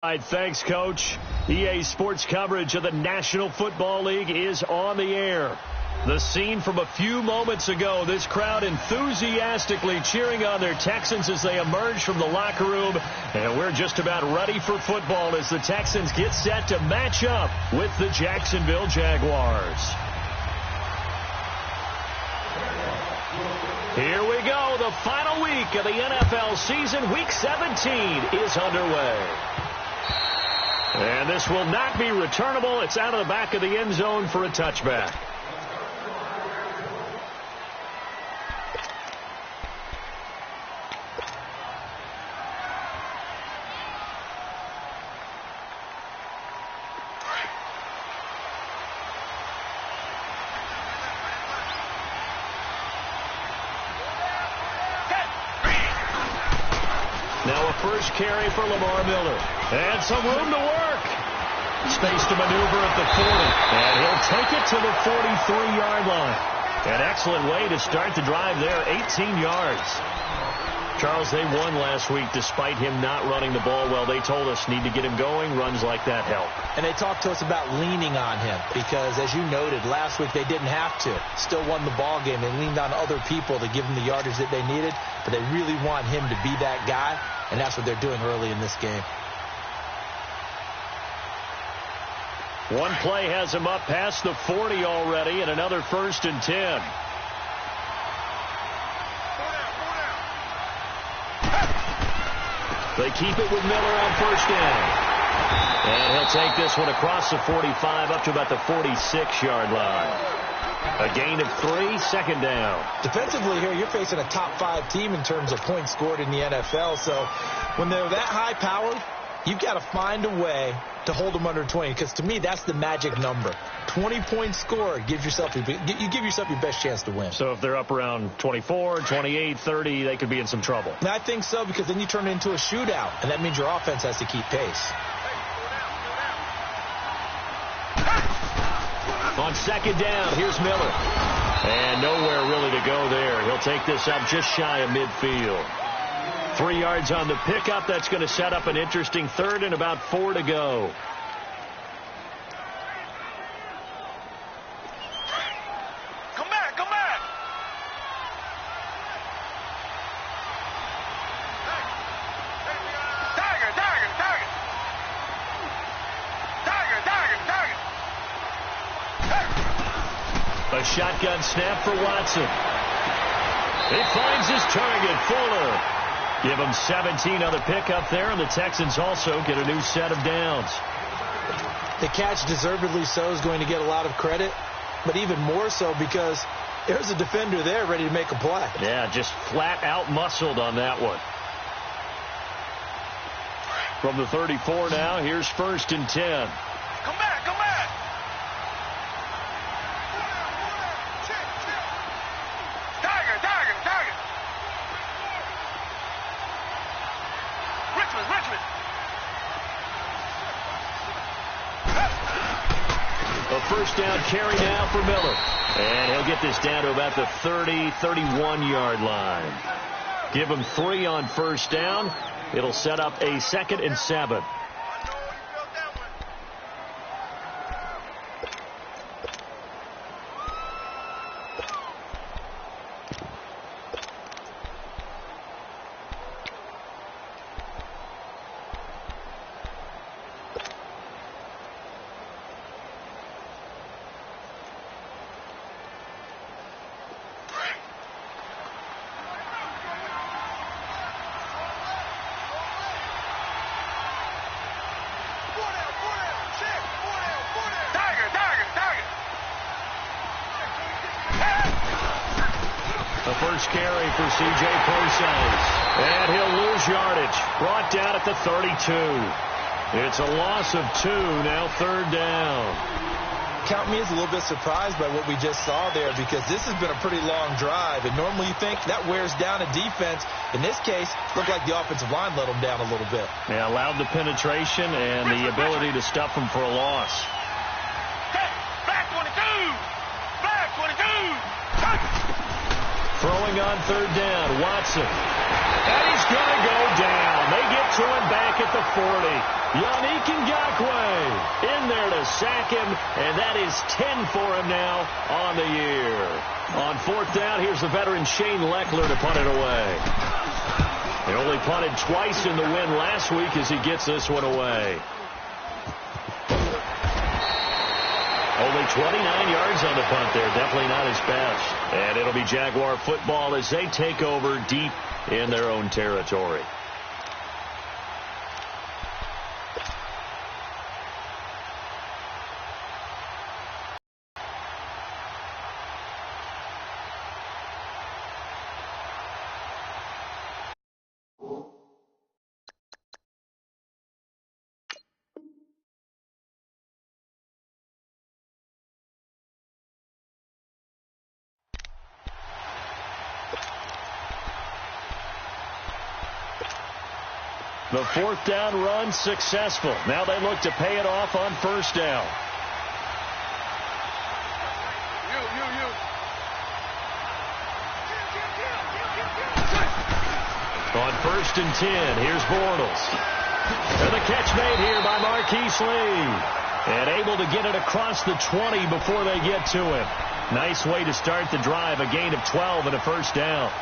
All right, thanks, Coach. EA Sports coverage of the National Football League is on the air. The scene from a few moments ago, this crowd enthusiastically cheering on their Texans as they emerge from the locker room. And we're just about ready for football as the Texans get set to match up with the Jacksonville Jaguars. Here we go. The final week of the NFL season. Week 17 is underway. And this will not be returnable. It's out of the back of the end zone for a touchback. Now a first carry for Lamar Miller. And some room to work. Space to maneuver at the 40. And he'll take it to the 43-yard line. An excellent way to start the drive there, 18 yards. Charles, they won last week despite him not running the ball well. They told us need to get him going. Runs like that help. And they talked to us about leaning on him because, as you noted, last week they didn't have to. Still won the ball game. They leaned on other people to give them the yardage that they needed. But they really want him to be that guy, and that's what they're doing early in this game. One play has him up past the 40 already, and another 1st and 10. They keep it with Miller on first down. And he'll take this one across the 45 up to about the 46-yard line. A gain of 3, second down. Defensively here, you're facing a top 5 team in terms of points scored in the NFL. So when they're that high powered, you've got to find a way to hold them under 20, because to me, that's the magic number. 20 points scored gives yourself you give yourself your best chance to win. So if they're up around 24, 28, 30, they could be in some trouble. And I think so, because then you turn it into a shootout, and that means your offense has to keep pace. On second down, here's Miller. And nowhere really to go there. He'll take this up just shy of midfield. 3 yards on the pickup. That's going to set up an interesting third and about 4 to go. Come back, come back. Tiger, tiger, tiger. Tiger, tiger, tiger. A shotgun snap for Watson. He finds his target, Fuller. Give him 17 on the pickup there, and the Texans also get a new set of downs. The catch, deservedly so, is going to get a lot of credit, but even more so because there's a defender there ready to make a play. Yeah, just flat out muscled on that one. From the 34 now, here's 1st and 10. Come back, come back. Tiger, tiger, tiger. Richmond. A first down carry now for Miller. And he'll get this down to about the 30, 31-yard line. Give him 3 on first down. It'll set up a 2nd and 7. First carry for C.J. Prosise. And he'll lose yardage. Brought down at the 32. It's a loss of 2, now 3rd down. Count me as a little bit surprised by what we just saw there, because this has been a pretty long drive, and normally you think that wears down a defense. In this case, looked like the offensive line let them down a little bit. Yeah, allowed the penetration and the ability to stuff them for a loss. Back 22! Back 22! Throwing throwing on third down. Watson. And he's going to go down. They get to him back at the 40. Yannick Ngakoue in there to sack him, and that is 10 for him now on the year. On fourth down, here's the veteran Shane Lechler to punt it away. He only punted twice in the win last week as he gets this one away. Only 29 yards on the punt there. Definitely not his best. And it'll be Jaguar football as they take over deep in their own territory. The fourth down run successful. Now they look to pay it off on first down. On first and 10, here's Bortles. And the catch made here by Marquise Lee. And able to get it across the 20 before they get to him. Nice way to start the drive. A gain of 12 and a first down.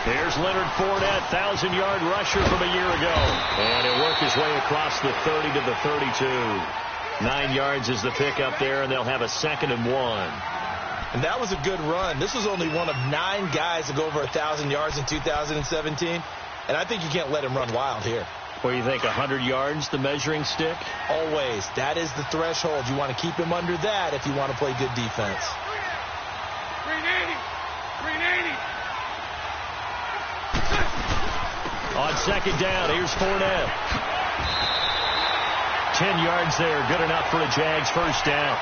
Here's Leonard Fournette, 1,000-yard rusher from a year ago. And he'll work his way across the 30 to the 32. 9 yards is the pickup there, and they'll have a 2nd and 1. And that was a good run. This was only one of 9 guys to go over 1,000 yards in 2017. And I think you can't let him run wild here. What do you think, 100 yards, the measuring stick? Always. That is the threshold. You want to keep him under that if you want to play good defense. 380. 380. On second down, here's Fournette. 10 yards there, good enough for a Jags first down.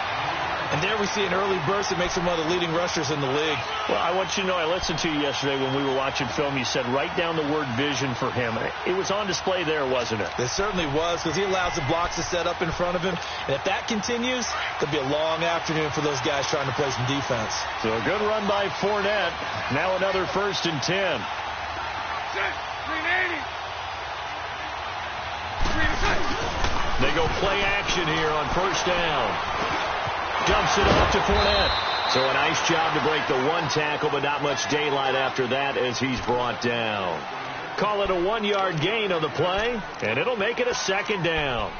And there we see an early burst that makes him one of the leading rushers in the league. Well, I want you to know, I listened to you yesterday when we were watching film. You said write down the word vision for him. It was on display there, wasn't it? It certainly was, because he allows the blocks to set up in front of him. And if that continues, it'll be a long afternoon for those guys trying to play some defense. So a good run by Fournette. Now another first and 10. 380. They go play action here on first down. Dumps it off to Fournette. So a nice job to break the one tackle, but not much daylight after that as he's brought down. Call it a 1-yard gain on the play, and it'll make it a 2nd down.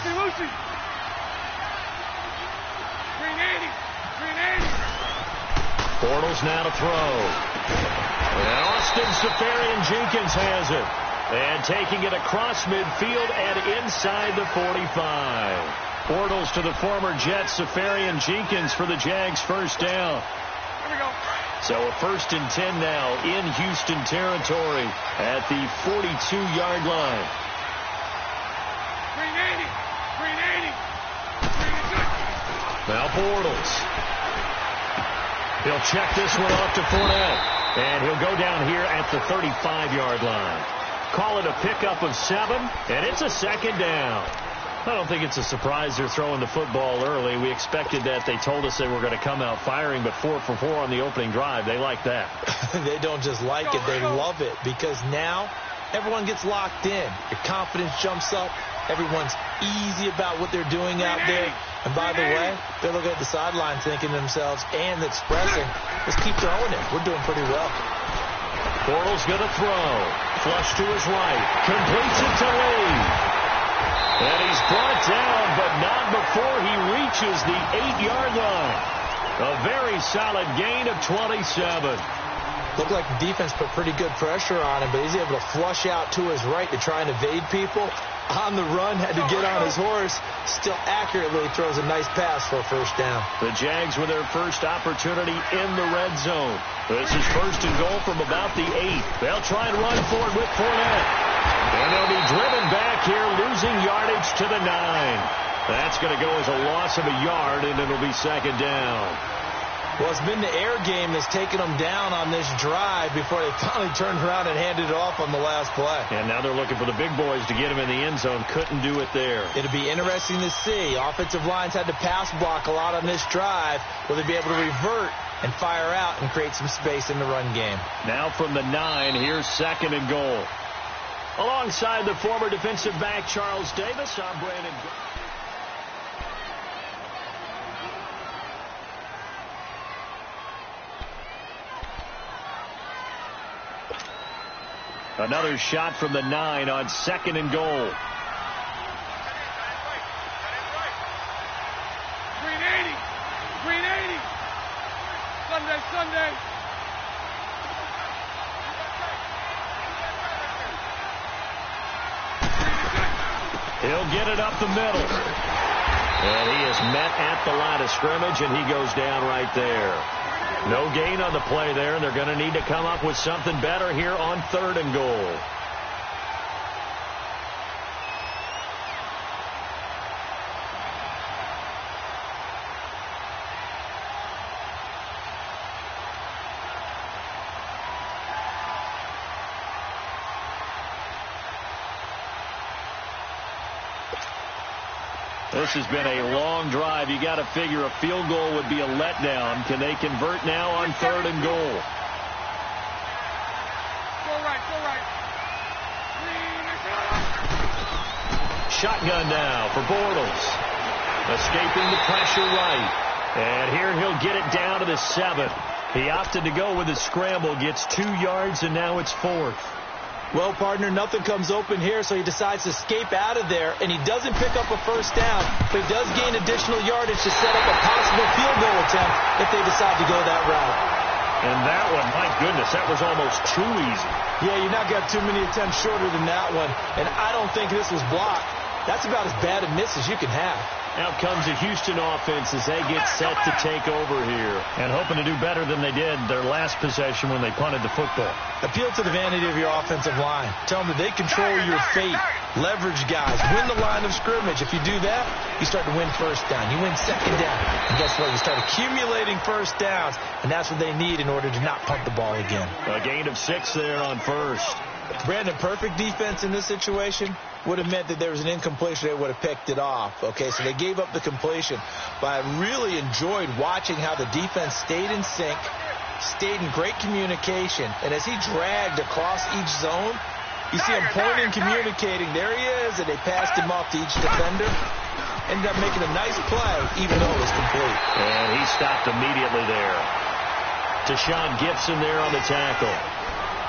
Lucy. 380. 380. Bortles now to throw. And Austin Seferian-Jenkins has it. And taking it across midfield and inside the 45. Bortles to the former Jet Seferian-Jenkins for the Jags first down. Here we go. So a 1st and 10 now in Houston territory at the 42-yard line. 380. 380. Now Bortles. He'll check this one off to Fournette. And he'll go down here at the 35-yard line. Call it a pickup of 7, and it's a 2nd down. I don't think it's a surprise they're throwing the football early. We expected that. They told us they were going to come out firing, but 4 for 4 on the opening drive. They like that. They don't just like it, they love it, because now everyone gets locked in. Your confidence jumps up. Everyone's easy about what they're doing out there. And by the way, they're looking at the sideline thinking to themselves and expressing, let's keep throwing it. We're doing pretty well. Bortles going to throw. Flush to his right. Completes it to Lee. And he's brought down, but not before he reaches the 8-yard line. A very solid gain of 27. Looked like the defense put pretty good pressure on him, but he's able to flush out to his right to try and evade people. On the run, had to get on his horse. Still accurately throws a nice pass for a first down. The Jags with their first opportunity in the red zone. This is first and goal from about the 8. They'll try and run for it with Fournette. And they'll be driven back here, losing yardage to the 9. That's going to go as a loss of a yard, and it'll be second down. Well, it's been the air game that's taken them down on this drive before they finally turned around and handed it off on the last play. And now they're looking for the big boys to get him in the end zone. Couldn't do it there. It'll be interesting to see. Offensive lines had to pass block a lot on this drive. Will they be able to revert and fire out and create some space in the run game? Now from the 9, here's second and goal. Alongside the former defensive back Charles Davis, I'm Brandon. Another shot from the 9 on second and goal. Green 80. Green 80. Sunday, Sunday. He'll get it up the middle. And he is met at the line of scrimmage, and he goes down right there. No gain on the play there, and they're going to need to come up with something better here on third and goal. This has been a long drive. You got to figure a field goal would be a letdown. Can they convert now on third and goal? Go right, go right. Shotgun now for Bortles. Escaping the pressure right. And here he'll get it down to the 7. He opted to go with a scramble. Gets 2 yards, and now it's 4th. Well, partner, nothing comes open here, so he decides to escape out of there, and he doesn't pick up a first down, but he does gain additional yardage to set up a possible field goal attempt if they decide to go that route. And that one, my goodness, that was almost too easy. Yeah, you're not got too many attempts shorter than that one, and I don't think this was blocked. That's about as bad a miss as you can have. Out comes the Houston offense as they get set to take over here. And hoping to do better than they did their last possession when they punted the football. Appeal to the vanity of your offensive line. Tell them that they control your fate. Leverage guys. Win the line of scrimmage. If you do that, you start to win first down. You win second down. And guess what? You start accumulating first downs. And that's what they need in order to not punt the ball again. A gain of 6 there on first. Brandon, perfect defense in this situation would have meant that there was an incompletion. They would have picked it off. Okay, so they gave up the completion. But I really enjoyed watching how the defense stayed in sync, stayed in great communication. And as he dragged across each zone, you see him pointing, communicating. There he is, and they passed him off to each defender. Ended up making a nice play, even though it was complete. And he stopped immediately there. Tashawn Gibson there on the tackle.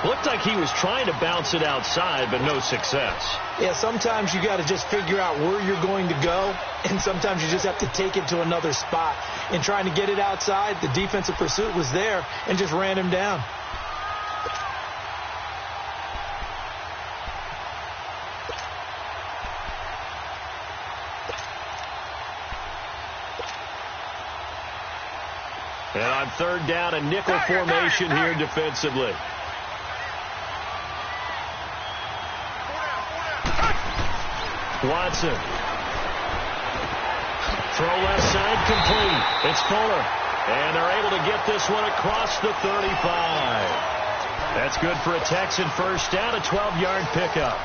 Looked like he was trying to bounce it outside, but no success. Yeah, sometimes you got to just figure out where you're going to go, and sometimes you just have to take it to another spot. In trying to get it outside, the defensive pursuit was there and just ran him down. And on third down, a nickel formation here defensively. Watson. Throw left side complete. It's Fuller. And they're able to get this one across the 35. That's good for a Texan first down, a 12-yard pickup.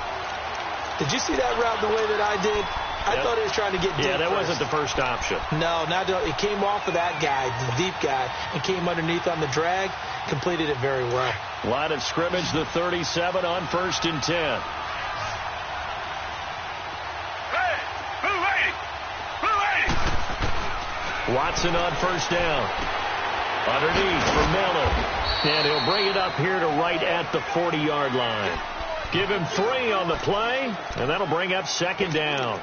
Did you see that route the way that I did? I thought he was trying to get deep. Yeah, that wasn't the first option. No, it came off of that guy, the deep guy, and came underneath on the drag. Completed it very well. Line of scrimmage, the 37 on first and 10. Watson on first down. Underneath for Miller. And he'll bring it up here to right at the 40-yard line. Give him 3 on the play, and that'll bring up second down.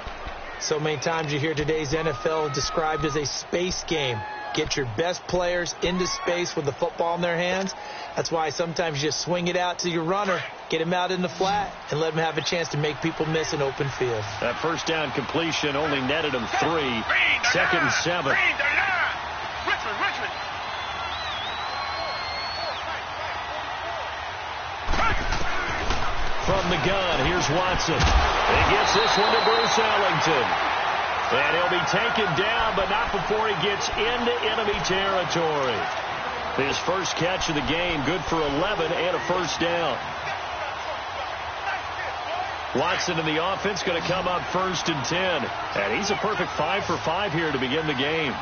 So many times you hear today's NFL described as a space game. Get your best players into space with the football in their hands. That's why sometimes you just swing it out to your runner, get him out in the flat, and let him have a chance to make people miss an open field. That first down completion only netted him 3. Second and 7. From the gun, here's Watson. He gets this one to Bruce Ellington. And he'll be taken down, but not before he gets into enemy territory. His first catch of the game, good for 11 and a first down. Watson in the offense going to come up 1st and 10. And he's a perfect 5 for 5 here to begin the game.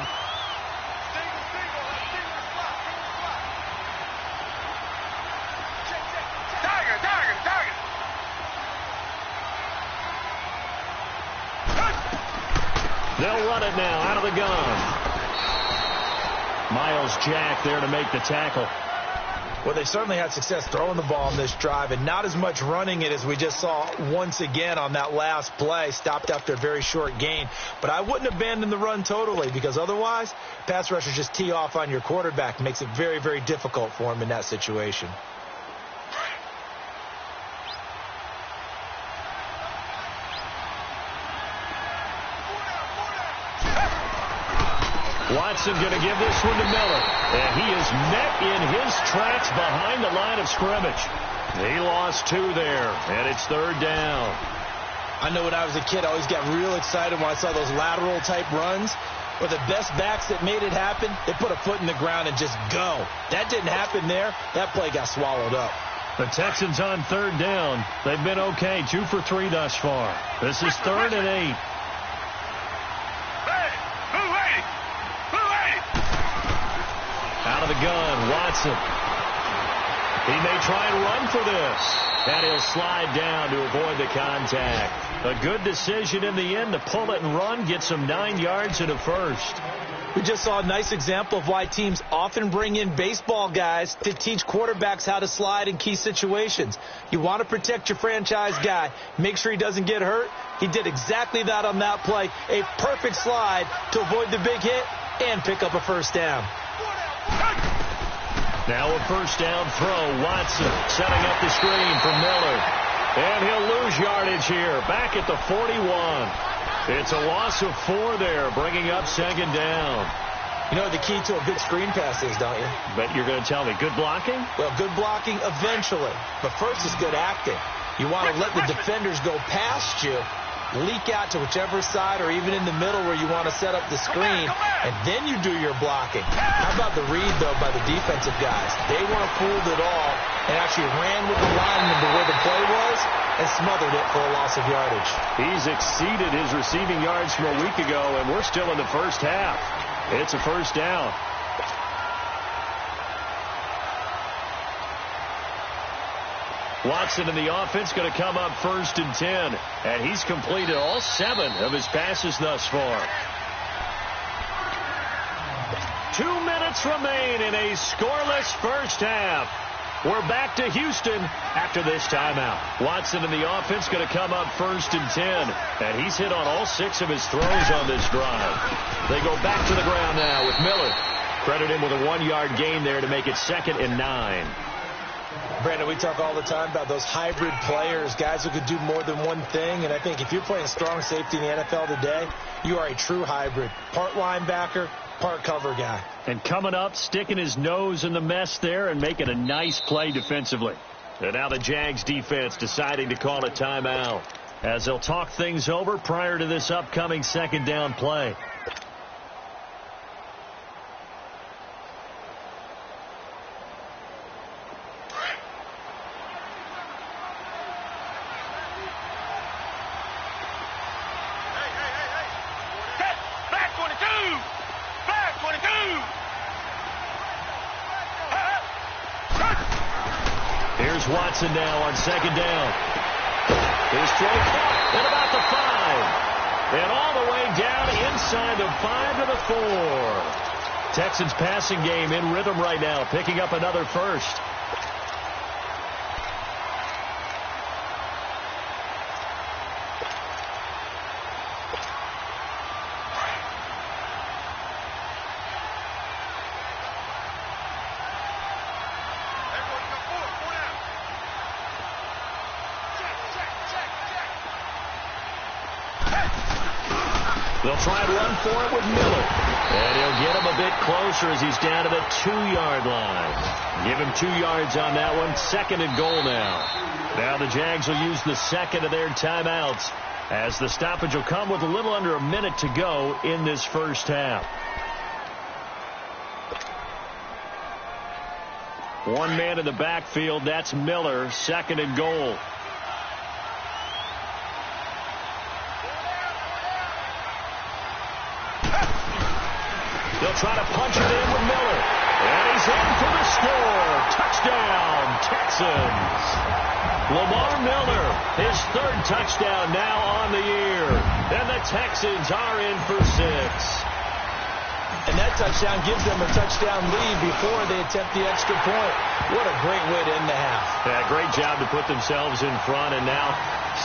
They'll run it now out of the gun. Myles Jack there to make the tackle. Well, they certainly had success throwing the ball in this drive and not as much running it as we just saw once again on that last play. Stopped after a very short gain. But I wouldn't abandon the run totally because otherwise pass rushers just tee off on your quarterback. Makes it very, very difficult for him in that situation. Watson going to give this one to Miller. And he is met in his tracks behind the line of scrimmage. He lost 2 there, and it's 3rd down. I know when I was a kid, I always got real excited when I saw those lateral-type runs. But the best backs that made it happen, they put a foot in the ground and just go. That didn't happen there. That play got swallowed up. The Texans on 3rd down. They've been okay, 2 for 3 thus far. This is 3rd and 8. Out of the gun, Watson. He may try and run for this. And he'll slide down to avoid the contact. A good decision in the end to pull it and run, get some 9 yards and a first. We just saw a nice example of why teams often bring in baseball guys to teach quarterbacks how to slide in key situations. You want to protect your franchise guy. Make sure he doesn't get hurt. He did exactly that on that play. A perfect slide to avoid the big hit and pick up a first down. Now a first down throw. Watson setting up the screen for Miller. And he'll lose yardage here. Back at the 41. It's a loss of 4 there, bringing up 2nd down. You know what the key to a good screen pass is, don't you? Bet you're going to tell me. Good blocking? Well, good blocking eventually. But first is good acting. You want to let the defenders go past you, leak out to whichever side or even in the middle where you want to set up the screen, and then you do your blocking. How about the read, though, by the defensive guys? They weren't fooled at all and actually ran with the lineman to where the play was and smothered it for a loss of yardage. He's exceeded his receiving yards from a week ago, and we're still in the first half. It's a first down. Watson in the offense going to come up 1st and 10. And he's completed all 7 of his passes thus far. 2 minutes remain in a scoreless first half. We're back to Houston after this timeout. Watson in the offense going to come up 1st and 10. And he's hit on all 6 of his throws on this drive. They go back to the ground now with Miller. Credit him with a 1-yard gain there to make it 2nd and 9. Brandon, we talk all the time about those hybrid players, guys who could do more than one thing. And I think if you're playing strong safety in the NFL today, you are a true hybrid. Part linebacker, part cover guy. And coming up, sticking his nose in the mess there and making a nice play defensively. And now the Jags defense deciding to call a timeout as they'll talk things over prior to this upcoming 2nd down play. Here's Watson now on 2nd down. His throw at about the 5. And all the way down inside the 5 to the 4. Texans passing game in rhythm right now, picking up another first. They'll try and run for it with Miller. And he'll get him a bit closer as he's down to the 2-yard line. Give him 2 yards on that one. 2nd and goal now. Now the Jags will use the second of their timeouts as the stoppage will come with a little under a minute to go in this first half. One man in the backfield. That's Miller. 2nd and goal. They'll try to punch it in with Miller. And he's in for the score. Touchdown, Texans. Lamar Miller, his 3rd touchdown now on the year. And the Texans are in for 6. And that touchdown gives them a touchdown lead before they attempt the extra point. What a great way to end the half. Yeah, great job to put themselves in front. And now,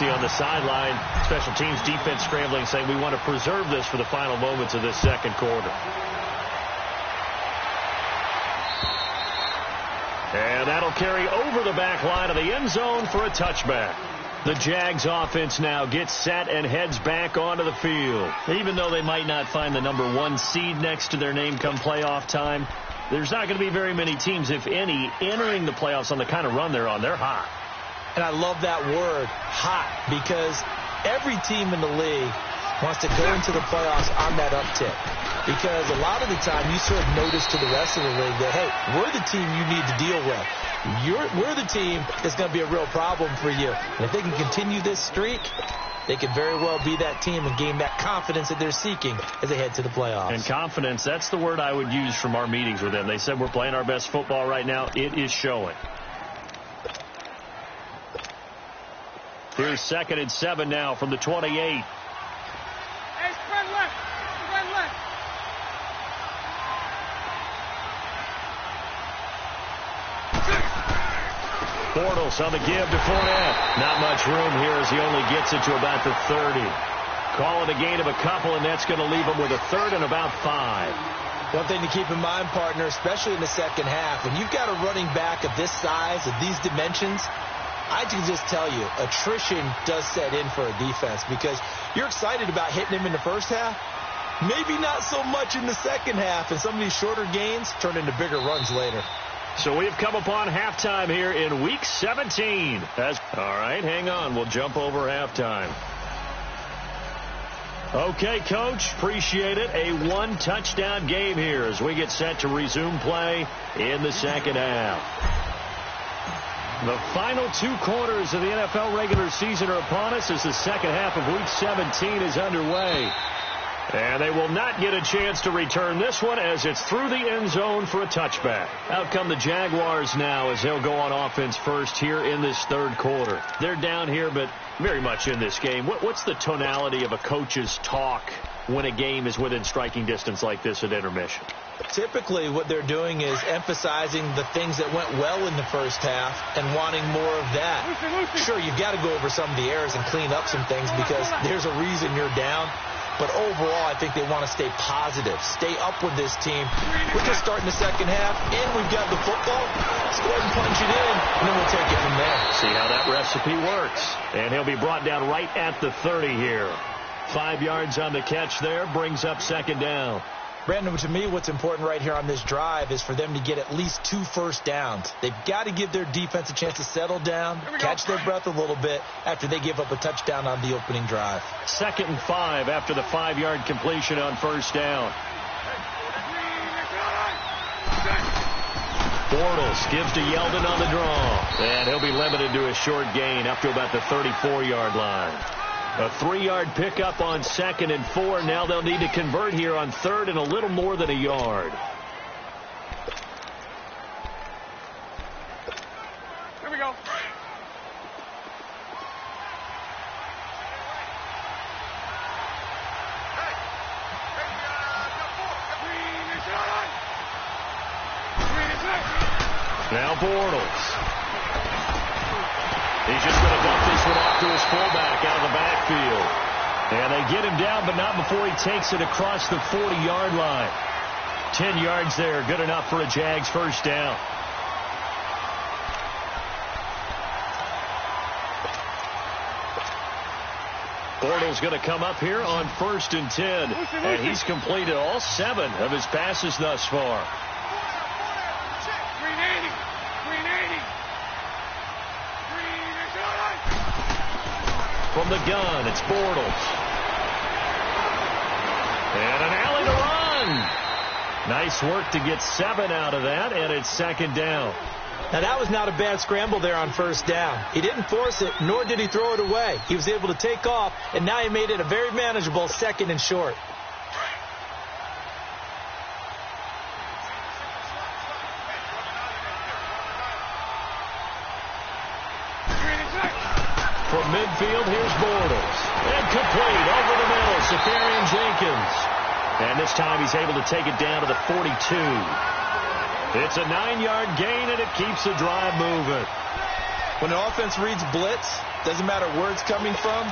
see on the sideline, special teams defense scrambling, saying we want to preserve this for the final moments of this second quarter. And that'll carry over the back line of the end zone for a touchback. The Jags offense now gets set and heads back onto the field. Even though they might not find the number 1 seed next to their name come playoff time, there's not going to be very many teams, if any, entering the playoffs on the kind of run they're on. They're hot. And I love that word, hot, because every team in the league wants to go into the playoffs on that uptick. Because a lot of the time you serve notice to the rest of the league that, hey, we're the team you need to deal with. We're the team that's going to be a real problem for you. And if they can continue this streak, they could very well be that team and gain that confidence that they're seeking as they head to the playoffs. And confidence, that's the word I would use from our meetings with them. They said we're playing our best football right now. It is showing. Here's 2nd and 7 now from the 28. Hey, spread left. Spread left. Bortles on the give to Fournette. Not much room here as he only gets it to about the 30. Call it a gain of a couple, and that's going to leave him with a 3rd and about 5. One thing to keep in mind, partner, especially in the second half, when you've got a running back of this size, of these dimensions, I can just tell you, attrition does set in for a defense because you're excited about hitting him in the first half. Maybe not so much in the second half, and some of these shorter gains turn into bigger runs later. So we've come upon halftime here in Week 17. All right, hang on. We'll jump over halftime. Okay, Coach, appreciate it. A 1-touchdown game here as we get set to resume play in the second half. The final 2 quarters of the NFL regular season are upon us as the second half of Week 17 is underway. And they will not get a chance to return this one as it's through the end zone for a touchback. Out come the Jaguars now as they'll go on offense first here in this third quarter. They're down here, but very much in this game. What's the tonality of a coach's talk when a game is within striking distance like this at intermission? Typically, what they're doing is emphasizing the things that went well in the first half and wanting more of that. Sure, you've got to go over some of the errors and clean up some things because there's a reason you're down. But overall, I think they want to stay positive, stay up with this team. We're just starting the second half, and we've got the football. Let's go ahead and punch it in, and then we'll take it from there. See how that recipe works. And he'll be brought down right at the 30 here. 5 yards on the catch there, brings up second down. Brandon, to me, what's important right here on this drive is for them to get at least 2 first downs. They've got to give their defense a chance to settle down, catch their breath a little bit after they give up a touchdown on the opening drive. 2nd and 5 after the 5-yard completion on first down. Bortles gives to Yeldon on the draw. And he'll be limited to a short gain up to about the 34-yard line. A 3-yard pickup on 2nd and 4. Now they'll need to convert here on 3rd and a little more than a yard. Here we go. Now Bortles. He's just going to dump this one off to his fullback out of the backfield. And they get him down, but not before he takes it across the 40-yard line. 10 yards there, good enough for a Jags first down. Bortles going to come up here on 1st and 10. And he's completed all 7 of his passes thus far. From the gun, it's Bortles. And an alley to run. Nice work to get 7 out of that, and it's 2nd down. Now, that was not a bad scramble there on 1st down. He didn't force it, nor did he throw it away. He was able to take off, and now he made it a very manageable 2nd and short. From midfield, here's Bortles. And complete over the middle, Safarian Jenkins. And this time he's able to take it down to the 42. It's a 9-yard gain, and it keeps the drive moving. When an offense reads blitz, doesn't matter where it's coming from,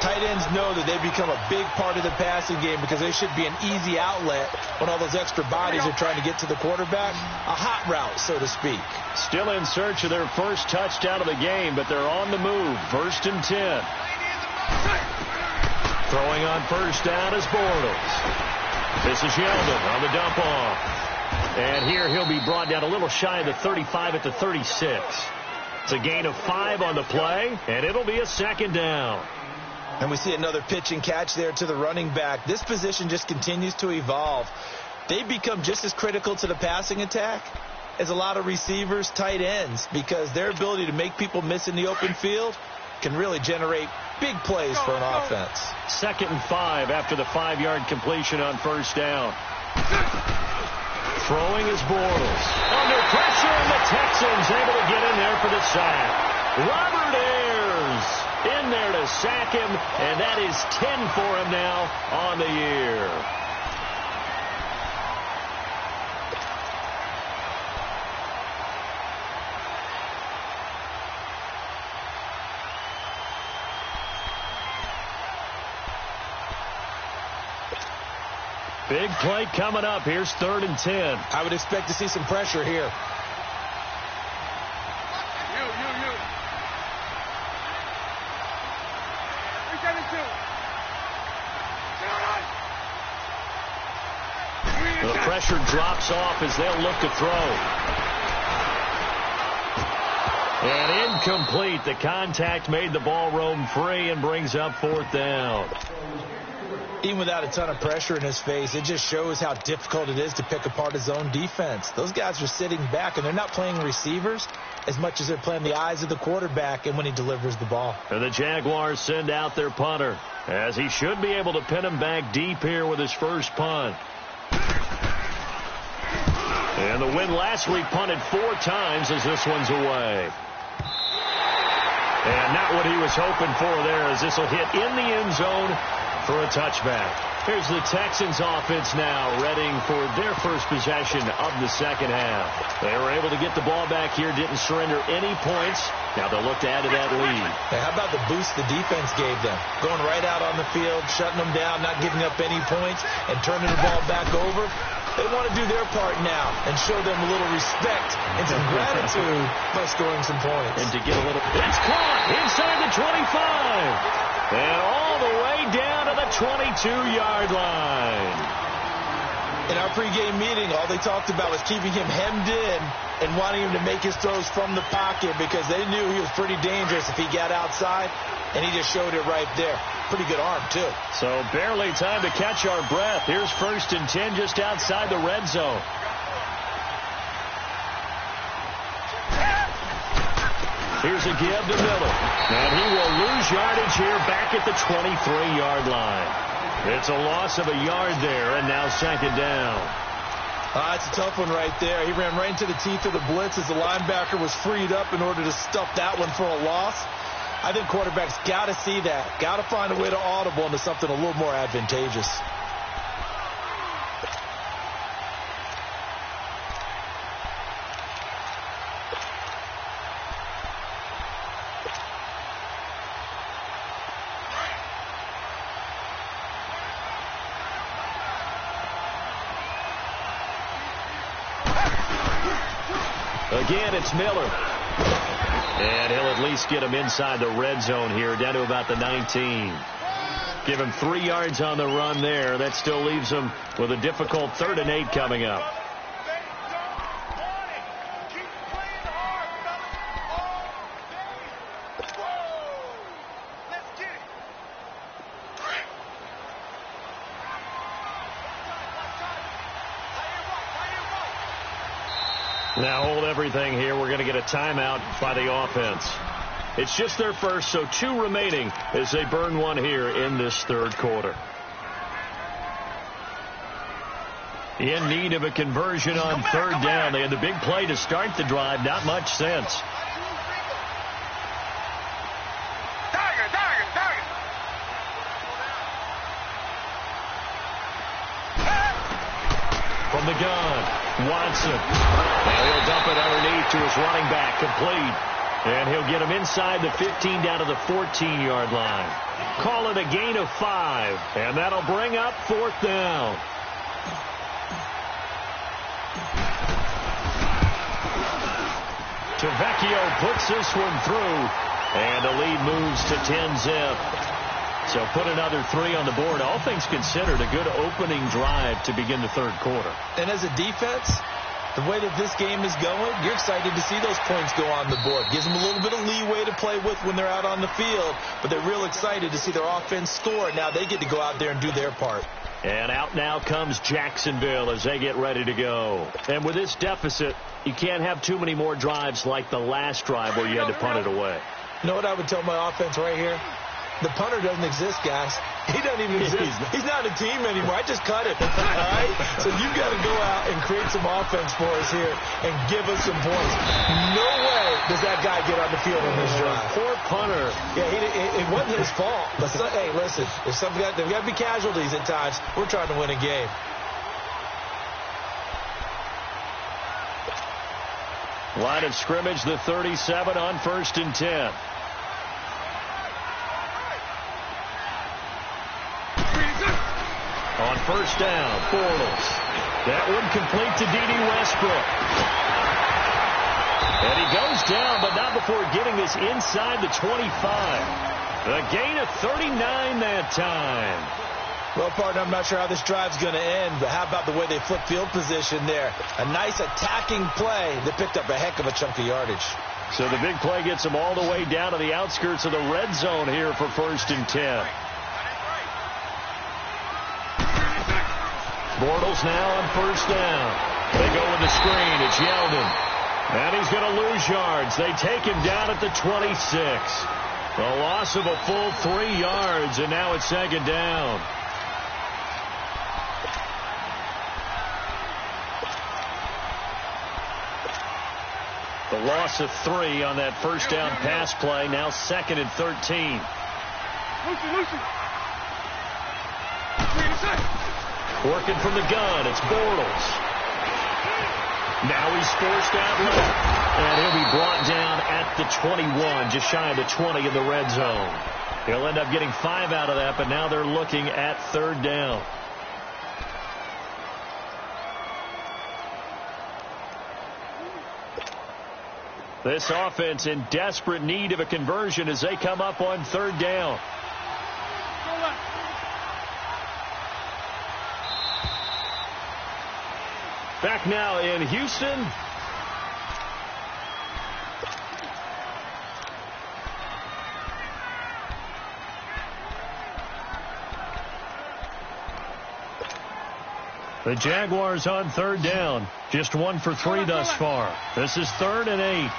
tight ends know that they become a big part of the passing game because they should be an easy outlet when all those extra bodies are trying to get to the quarterback. A hot route, so to speak. Still in search of their first touchdown of the game, but they're on the move. 1st and 10. Throwing on 1st down is Bortles. This is Yeldon on the dump off. And here he'll be brought down a little shy of the 35 at the 36. It's a gain of 5 on the play, and it'll be a 2nd down. And we see another pitch and catch there to the running back. This position just continues to evolve. They become just as critical to the passing attack as a lot of receivers, tight ends, because their ability to make people miss in the open field can really generate big plays for an offense. 2nd and 5 after the 5-yard completion on 1st down. Throwing is Bortles. Under pressure, and the Texans able to get in there for the sack. Robert Ayers in there to sack him, and that is 10 for him now on the year. Big play coming up. Here's 3rd and 10. I would expect to see some pressure here. The pressure drops off as they'll look to throw. And incomplete. The contact made the ball roam free and brings up 4th down. Even without a ton of pressure in his face, it just shows how difficult it is to pick apart his own defense. Those guys are sitting back, and they're not playing receivers as much as they're playing the eyes of the quarterback and when he delivers the ball. And the Jaguars send out their punter, as he should be able to pin him back deep here with his first punt. And the win last week punted 4 times as this one's away. And not what he was hoping for there, as this will hit in the end zone for a touchback. Here's the Texans offense now, readying for their first possession of the 2nd half. They were able to get the ball back here, didn't surrender any points. Now they'll look to add to that lead. Hey, how about the boost the defense gave them? Going right out on the field, shutting them down, not giving up any points, and turning the ball back over. They want to do their part now and show them a little respect and some gratitude by scoring some points. And to get a little... It's caught inside the 25. And all the way down to the 22-yard line. In our pregame meeting, all they talked about was keeping him hemmed in and wanting him to make his throws from the pocket because they knew he was pretty dangerous if he got outside, and he just showed it right there. Pretty good arm, too. So barely time to catch our breath. Here's 1st and 10 just outside the red zone. Here's a give to Miller. And he will lose yardage here back at the 23-yard line. It's a loss of a yard there, and now 2nd down. It's a tough one right there. He ran right into the teeth of the blitz as the linebacker was freed up in order to stuff that one for a loss. I think quarterbacks got to see that. Got to find a way to audible into something a little more advantageous. Again, it's Miller. And he'll at least get him inside the red zone here, down to about the 19. Give him 3 yards on the run there. That still leaves him with a difficult 3rd and 8 coming up. Now hold everything here. We're going to get a timeout by the offense. It's just their first, so 2 remaining as they burn one here in this 3rd quarter. In need of a conversion on 3rd down. They had the big play to start the drive. Not much sense. From the gun, Watson. Now he'll dump it underneath to his running back, complete. And he'll get him inside the 15 down to the 14-yard line. Call it a gain of 5, and that'll bring up 4th down. Tavecchio puts this one through, and the lead moves to 10-zip. So put another 3 on the board. All things considered, a good opening drive to begin the 3rd quarter. And as a defense, the way that this game is going, you're excited to see those points go on the board. Gives them a little bit of leeway to play with when they're out on the field, but they're real excited to see their offense score. Now they get to go out there and do their part. And out now comes Jacksonville as they get ready to go. And with this deficit, you can't have too many more drives like the last drive where you had to punt it away. You know what I would tell my offense right here? The punter doesn't exist, guys. He doesn't even exist. He's not a team anymore. I just cut it. All right? So you've got to go out and create some offense for us here and give us some points. No way does that guy get on the field on this drive. Poor punter. Yeah, it wasn't his fault. But hey, listen, if there's got to be casualties at times. We're trying to win a game. Line of scrimmage, the 37 on 1st and 10. On 1st down, Bortles. That one complete to D.D. Westbrook. And he goes down, but not before getting this inside the 25. A gain of 39 that time. Well, partner, I'm not sure how this drive's going to end, but how about the way they flip field position there? A nice attacking play that picked up a heck of a chunk of yardage. So the big play gets them all the way down to the outskirts of the red zone here for 1st and 10. Bortles now on 1st down. They go with the screen. It's Yeldon. And he's going to lose yards. They take him down at the 26. A loss of a full 3 yards, and now it's 2nd down. The loss of 3 on that 1st down pass play. Now 2nd and 13. Working from the gun, it's Bortles. Now he's forced out left. And he'll be brought down at the 21, just shy of the 20 in the red zone. He'll end up getting 5 out of that, but now they're looking at 3rd down. This offense in desperate need of a conversion as they come up on 3rd down. Back now in Houston. The Jaguars on 3rd down. Just 1 for 3 thus far. This is 3rd and 8.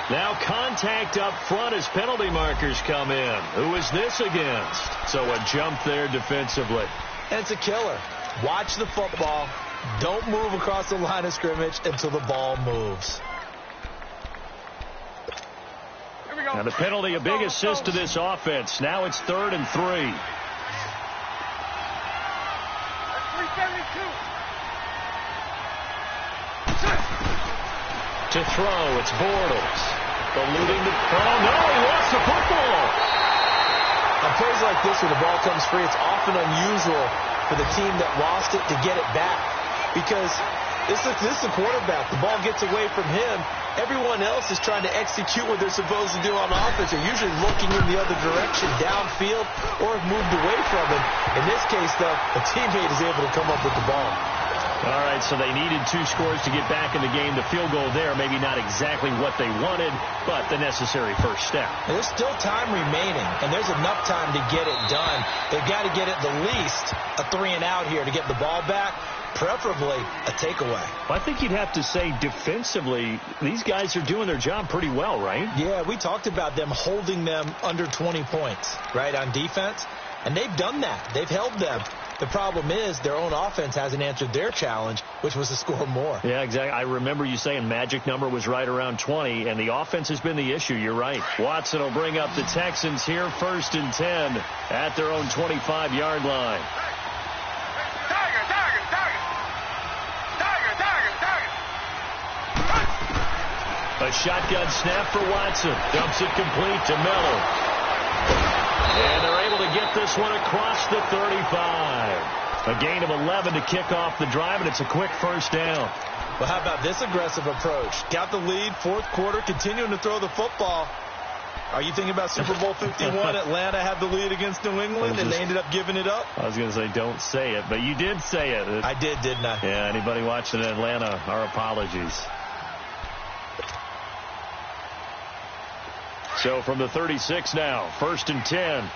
Now contact up front as penalty markers come in. Who is this against? So a jump there defensively. And it's a killer. Watch the football. Don't move across the line of scrimmage until the ball moves. Here we go. Now the penalty, a big assist to this offense. Now it's 3rd and 3. That's 372. To throw, it's Bortles. Eluding the... Oh, no, he lost the football. On plays like this where the ball comes free, it's often unusual for the team that lost it to get it back. Because This is the quarterback. The ball gets away from him. Everyone else is trying to execute what they're supposed to do on offense. They're usually looking in the other direction, downfield, or have moved away from him. In this case, though, a teammate is able to come up with the ball. All right, so they needed 2 scores to get back in the game. The field goal there, maybe not exactly what they wanted, but the necessary first step. There's still time remaining, and there's enough time to get it done. They've got to get at the least a 3-and-out here to get the ball back, preferably a takeaway. Well, I think you'd have to say defensively, these guys are doing their job pretty well, right? Yeah, we talked about them holding them under 20 points, right, on defense, and they've done that. They've held them. The problem is their own offense hasn't answered their challenge, which was to score more. Yeah, exactly. I remember you saying magic number was right around 20, and the offense has been the issue. You're right. Watson will bring up the Texans here, 1st and 10 at their own 25-yard line. A shotgun snap for Watson. Dumps it complete to Miller. And they're able to get this one across the 35. A gain of 11 to kick off the drive, and it's a quick first down. Well, how about this aggressive approach? Got the lead, 4th quarter, continuing to throw the football. Are you thinking about Super Bowl 51? Atlanta had the lead against New England, and they ended up giving it up? I was going to say, don't say it, but you did say it. I did, didn't I? Yeah, anybody watching in Atlanta, our apologies. So from the 36 now, 1st and 10.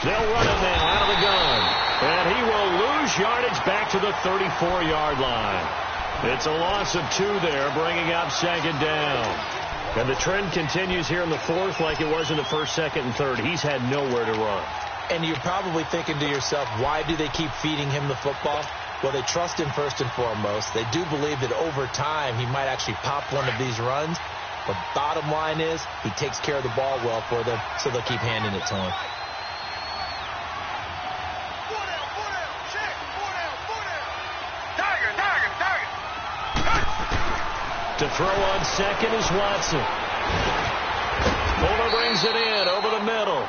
They'll run it now out of the gun. And he will lose yardage back to the 34-yard line. It's a loss of 2 there, bringing up 2nd down. And the trend continues here in the 4th like it was in the 1st, 2nd, and 3rd. He's had nowhere to run. And you're probably thinking to yourself, why do they keep feeding him the football? Well, they trust him first and foremost. They do believe that over time he might actually pop one of these runs. But bottom line is he takes care of the ball well for them, so they'll keep handing it to him. To throw on 2nd is Watson. Fuller brings it in over the middle.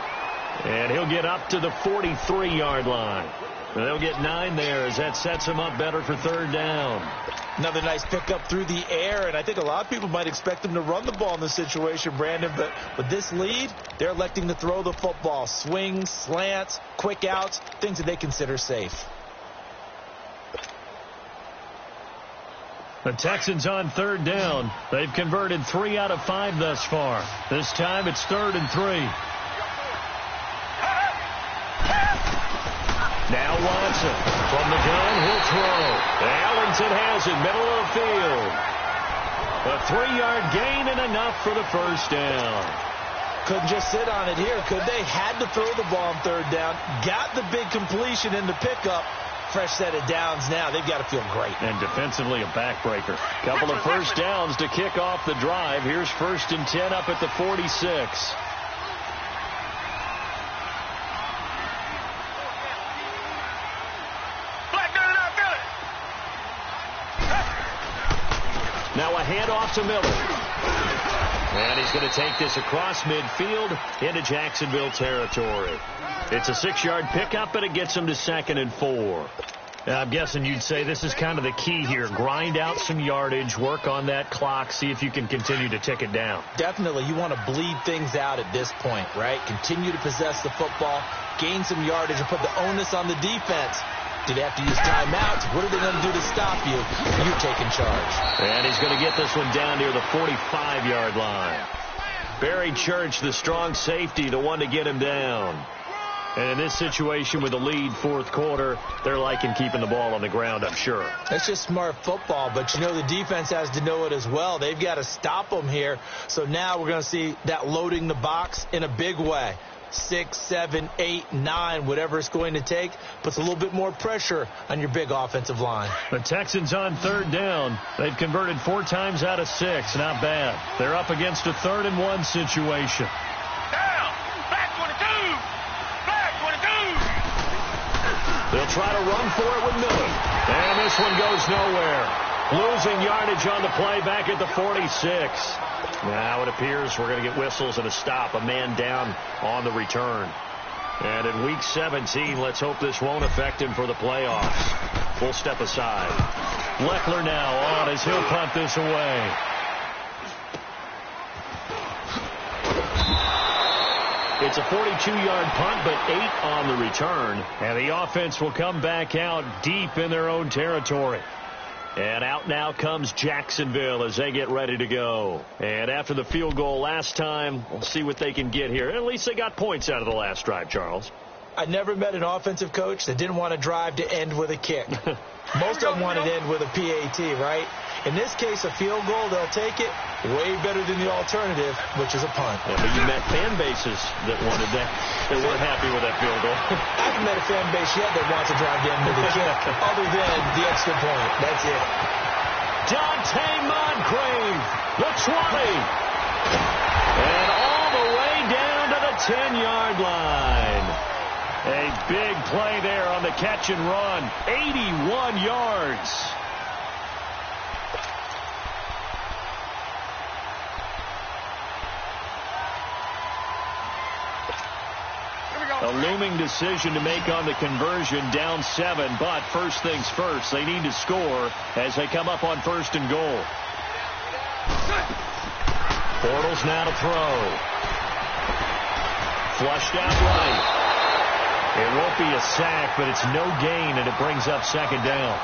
And he'll get up to the 43-yard line. They'll get 9 there as that sets him up better for 3rd down. Another nice pickup through the air, and I think a lot of people might expect them to run the ball in this situation, Brandon, but with this lead, they're electing to throw the football. Swings, slants, quick outs, things that they consider safe. The Texans on 3rd down. They've converted 3 out of 5 thus far. This time it's 3rd and 3. Now Watson from the gun, he'll throw. Ellington has it, middle of the field. A 3-yard gain and enough for the first down. Couldn't just sit on it here, could they? Had to throw the ball on 3rd down. Got the big completion in the pickup. Fresh set of downs now. They've got to feel great. And defensively a backbreaker. Couple of first downs to kick off the drive. Here's 1st and 10 up at the 46. Now a handoff to Miller. And he's going to take this across midfield into Jacksonville territory. It's a 6-yard pickup, and it gets him to 2nd and 4. Now, I'm guessing you'd say this is kind of the key here. Grind out some yardage, work on that clock, see if you can continue to tick it down. Definitely. You want to bleed things out at this point, right? Continue to possess the football, gain some yardage, and put the onus on the defense. Do they have to use timeouts? What are they going to do to stop you? You're taking charge. And he's going to get this one down near the 45-yard line. Barry Church, the strong safety, the one to get him down. And in this situation with the lead 4th quarter, they're liking keeping the ball on the ground, I'm sure. That's just smart football, but you know the defense has to know it as well. They've got to stop them here. So now we're going to see that loading the box in a big way. 6, 7, 8, 9, whatever it's going to take, puts a little bit more pressure on your big offensive line. The Texans on 3rd down. They've converted 4 times out of 6. Not bad. They're up against a 3rd and 1 situation. Down! Back 22! Back 22! They'll try to run for it with Miller. And this one goes nowhere. Losing yardage on the play back at the 46. Now it appears we're going to get whistles and a stop. A man down on the return. And in Week 17, let's hope this won't affect him for the playoffs. Full step aside. Leckler now on as he'll punt this away. It's a 42-yard punt, but 8 on the return. And the offense will come back out deep in their own territory. And out now comes Jacksonville as they get ready to go. And after the field goal last time, we'll see what they can get here. At least they got points out of the last drive, Charles. I never met an offensive coach that didn't want to drive to end with a kick. Most of them wanted to end with a PAT, right? In this case, a field goal, they'll take it. Way better than the alternative, which is a punt. Yeah, but you met fan bases that wanted that. They weren't happy with that field goal. I haven't met a fan base yet that wants to drive to end with a kick, other than the extra point. That's it. Dante Moncrief, the 20. And all the way down to the 10-yard line. A big play there on the catch and run. 81 yards. A looming decision to make on the conversion, down 7, but first things first, they need to score as they come up on 1st and goal. Bortles now to throw. Flushed out right. It won't be a sack, but it's no gain, and it brings up 2nd down.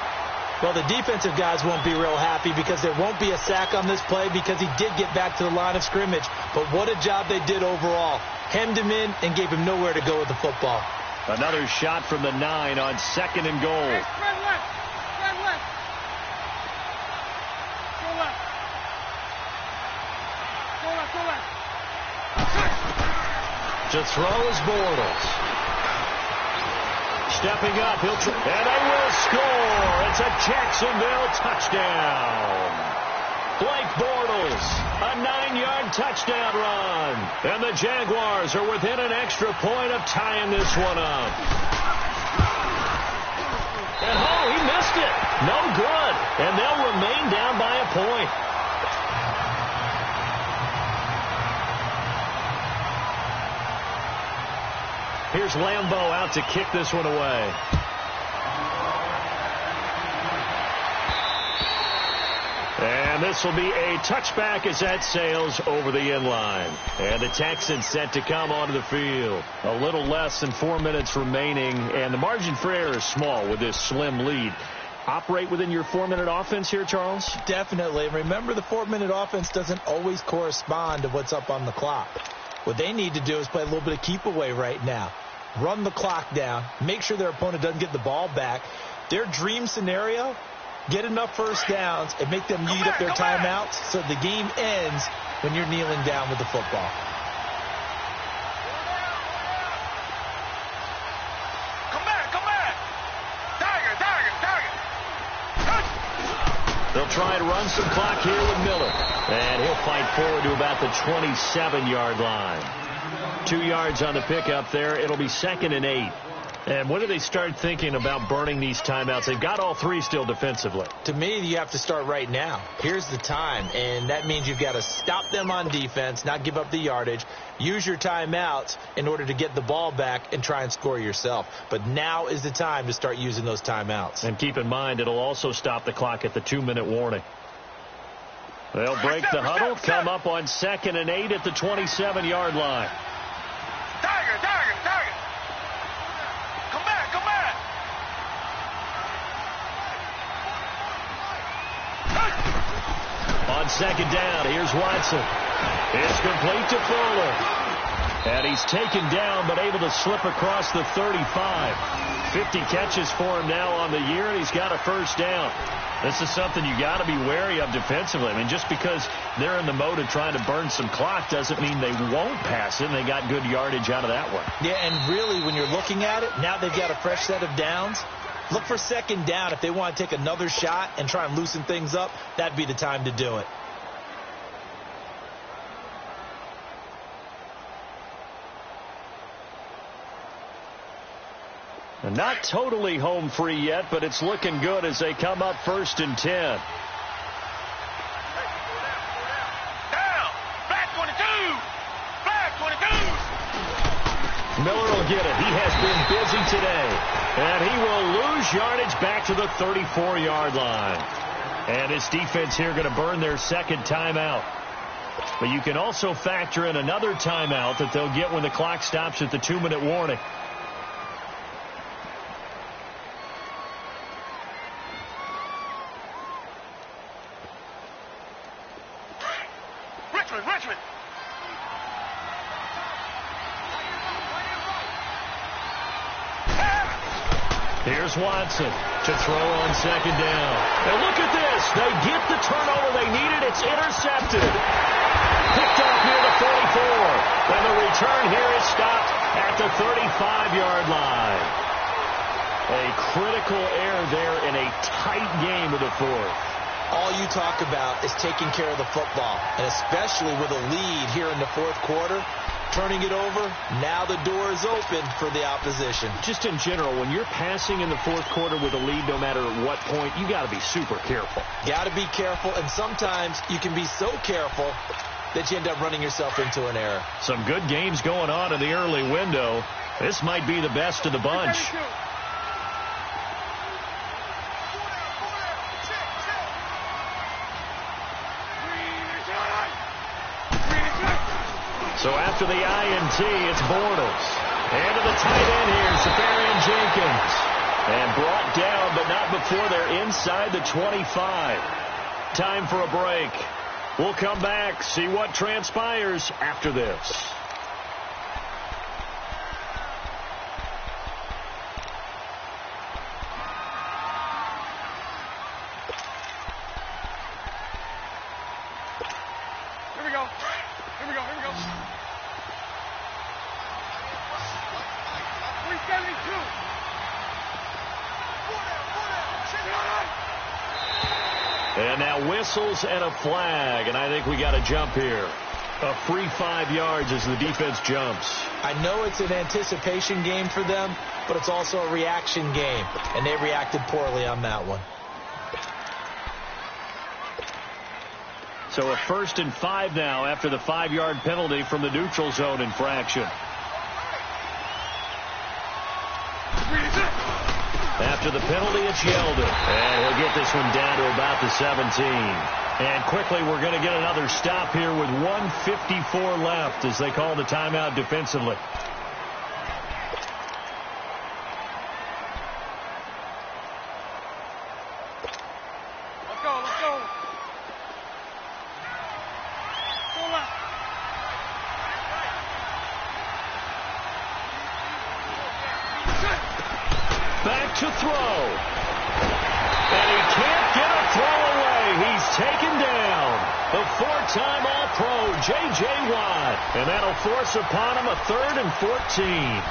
Well, the defensive guys won't be real happy because there won't be a sack on this play because he did get back to the line of scrimmage. But what a job they did overall. Hemmed him in and gave him nowhere to go with the football. Another shot from the 9 on 2nd and goal. Spread left. Spread left. Go left. Go left. Go left. To throw is Bortles. Stepping up, he'll try, and they will score. It's a Jacksonville touchdown. Blake Bortles, a 9-yard touchdown run. And the Jaguars are within an extra point of tying this one up. And he missed it. No good. And they'll remain down by a point. Here's Lambeau out to kick this one away. And this will be a touchback as that sails over the end line. And the Texans set to come onto the field. A little less than 4 minutes remaining, and the margin for error is small with this slim lead. Operate within your 4-minute offense here, Charles? Definitely. Remember, the 4-minute offense doesn't always correspond to what's up on the clock. What they need to do is play a little bit of keep away right now. Run the clock down. Make sure their opponent doesn't get the ball back. Their dream scenario, get enough first downs and make them eat up their timeouts so the game ends when you're kneeling down with the football. Come back. Come back. Tiger. They'll try and run some clock here with Miller. And he'll fight forward to about the 27-yard line. 2 yards on the pickup there. It'll be 2nd and 8. And when do they start thinking about burning these timeouts? They've got all 3 still defensively. To me, you have to start right now. Here's the time, and that means you've got to stop them on defense, not give up the yardage, use your timeouts in order to get the ball back and try and score yourself. But now is the time to start using those timeouts. And keep in mind, it'll also stop the clock at the 2-minute warning. They'll break the huddle, come up on 2nd and 8 at the 27-yard line. Tiger. Come back. On 2nd down, here's Watson. It's complete to Fuller. And he's taken down, but able to slip across the 35. 50 catches for him now on the year, and he's got a first down. This is something you got to be wary of defensively. I mean, just because they're in the mode of trying to burn some clock doesn't mean they won't pass it, and they got good yardage out of that one. Yeah, and really, when you're looking at it, now they've got a fresh set of downs. Look for 2nd down. If they want to take another shot and try and loosen things up, that'd be the time to do it. Not totally home free yet, but it's looking good as they come up 1st and 10. Down. Flag 22. Miller will get it. He has been busy today. And he will lose yardage back to the 34-yard line. And this defense here going to burn their second timeout. But you can also factor in another timeout that they'll get when the clock stops at the 2-minute warning. Richmond. Here's Watson to throw on second down. And look at this. They get the turnover they needed. It's intercepted. Picked off near the 44. And the return here is stopped at the 35-yard line. A critical error there in a tight game of the fourth. All you talk about is taking care of the football, and especially with a lead here in the fourth quarter, turning it over, now the door is open for the opposition. Just in general, when you're passing in the fourth quarter with a lead, no matter what point, you got to be super careful. Got to be careful, and sometimes you can be so careful that you end up running yourself into an error. Some good games going on in the early window. This might be the best of the bunch. So after the INT, it's Bortles. And to the tight end here, Safarian Jenkins. And brought down, but not before they're inside the 25. Time for a break. We'll come back, see what transpires after this. Here we go. 372. And now whistles and a flag, and I think we got a jump here. A free 5 yards as the defense jumps. I know it's an anticipation game for them, but it's also a reaction game, and they reacted poorly on that one. So a 1st and 5 now after the 5-yard penalty from the neutral zone infraction. After the penalty, it's Yeldon. And he'll get this one down to about the 17. And quickly, we're going to get another stop here with 1:54 left as they call the timeout defensively. Let's go. Go left. Back to throw. And he can't get a throw away. He's taken down. The 4-time All-Pro, J.J. Watt. And that'll force upon him a 3rd and 14.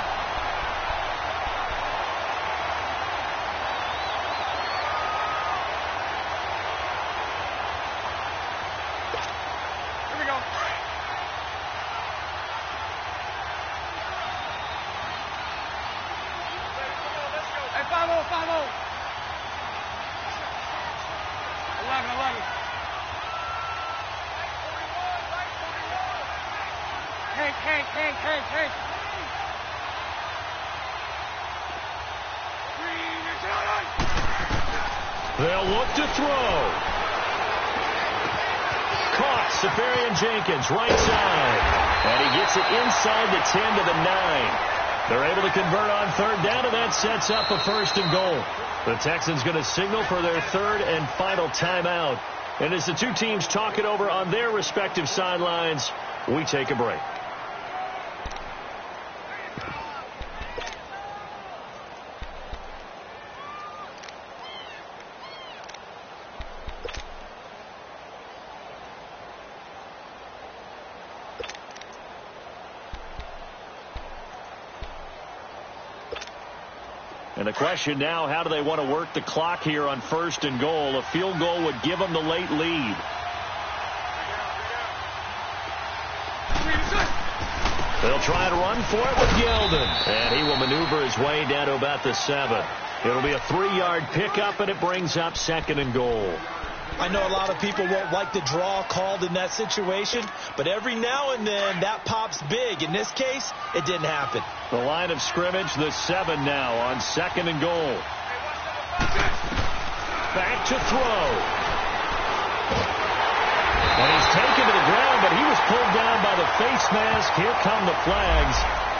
Hank. They'll look to throw. Caught, Safarian Jenkins, right side. And he gets it inside the 10 to the 9. They're able to convert on 3rd down, and that sets up a 1st and goal. The Texans going to signal for their 3rd and final timeout. And as the two teams talk it over on their respective sidelines, we take a break. And the question now, how do they want to work the clock here on 1st and goal? A field goal would give them the late lead. They'll try to run for it with Yeldon. And he will maneuver his way down to about the 7. It'll be a 3-yard pickup, and it brings up 2nd and goal. I know a lot of people won't like the draw called in that situation, but every now and then that pops big. In this case, it didn't happen. The line of scrimmage, the 7 now on 2nd and goal. Back to throw. And he's taken to the ground, but he was pulled down by the face mask. Here come the flags,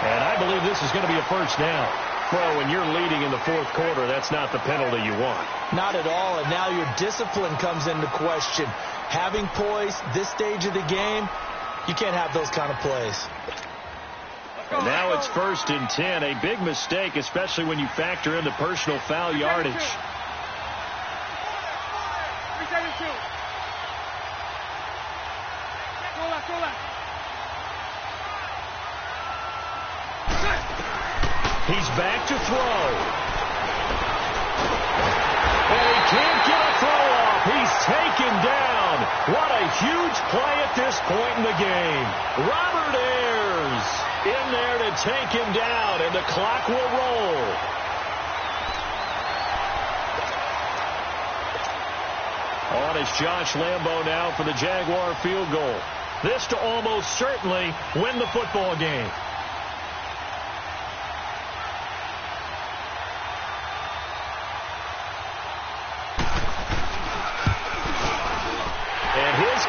and I believe this is going to be a first down. Well, when you're leading in the 4th quarter, that's not the penalty you want. Not at all, and now your discipline comes into question. Having poise this stage of the game, you can't have those kind of plays. And now it's 1st and 10, a big mistake, especially when you factor in the personal foul yardage. He's back to throw. And he can't get a throw off. He's taken down. What a huge play at this point in the game. Robert Ayers in there to take him down, and the clock will roll. On is Josh Lambo now for the Jaguar field goal. This to almost certainly win the football game.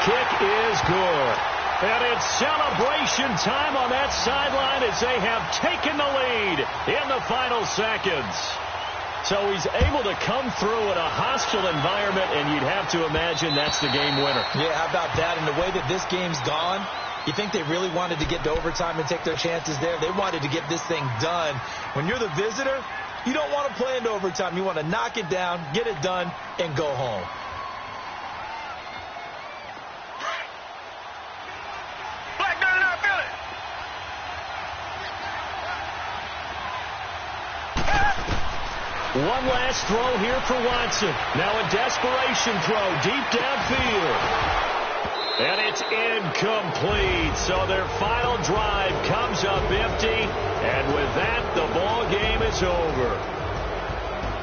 Kick is good. And it's celebration time on that sideline as they have taken the lead in the final seconds. So he's able to come through in a hostile environment, and you'd have to imagine that's the game winner. Yeah, how about that? And the way that this game's gone, you think they really wanted to get to overtime and take their chances there? They wanted to get this thing done. When you're the visitor, you don't want to play into overtime. You want to knock it down, get it done, and go home. One last throw here for Watson. Now a desperation throw deep downfield. And it's incomplete. So their final drive comes up empty. And with that, the ball game is over.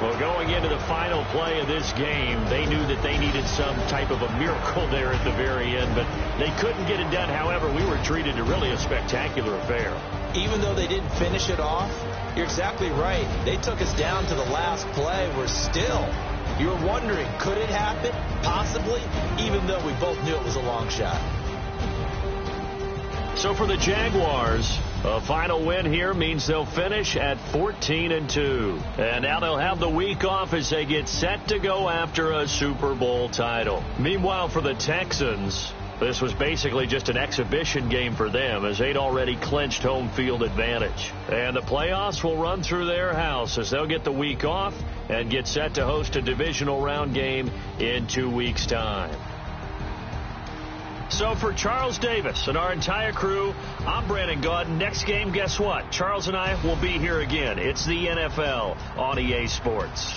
Well, going into the final play of this game, they knew that they needed some type of a miracle there at the very end, but they couldn't get it done. However, we were treated to really a spectacular affair. Even though they didn't finish it off, you're exactly right. They took us down to the last play. We're still, you're wondering, could it happen? Possibly, even though we both knew it was a long shot. So for the Jaguars, a final win here means they'll finish at 14-2. And now they'll have the week off as they get set to go after a Super Bowl title. Meanwhile, for the Texans, this was basically just an exhibition game for them as they'd already clinched home field advantage. And the playoffs will run through their house as they'll get the week off and get set to host a divisional round game in 2 weeks' time. So for Charles Davis and our entire crew, I'm Brandon Gaudin. Next game, guess what? Charles and I will be here again. It's the NFL on EA Sports.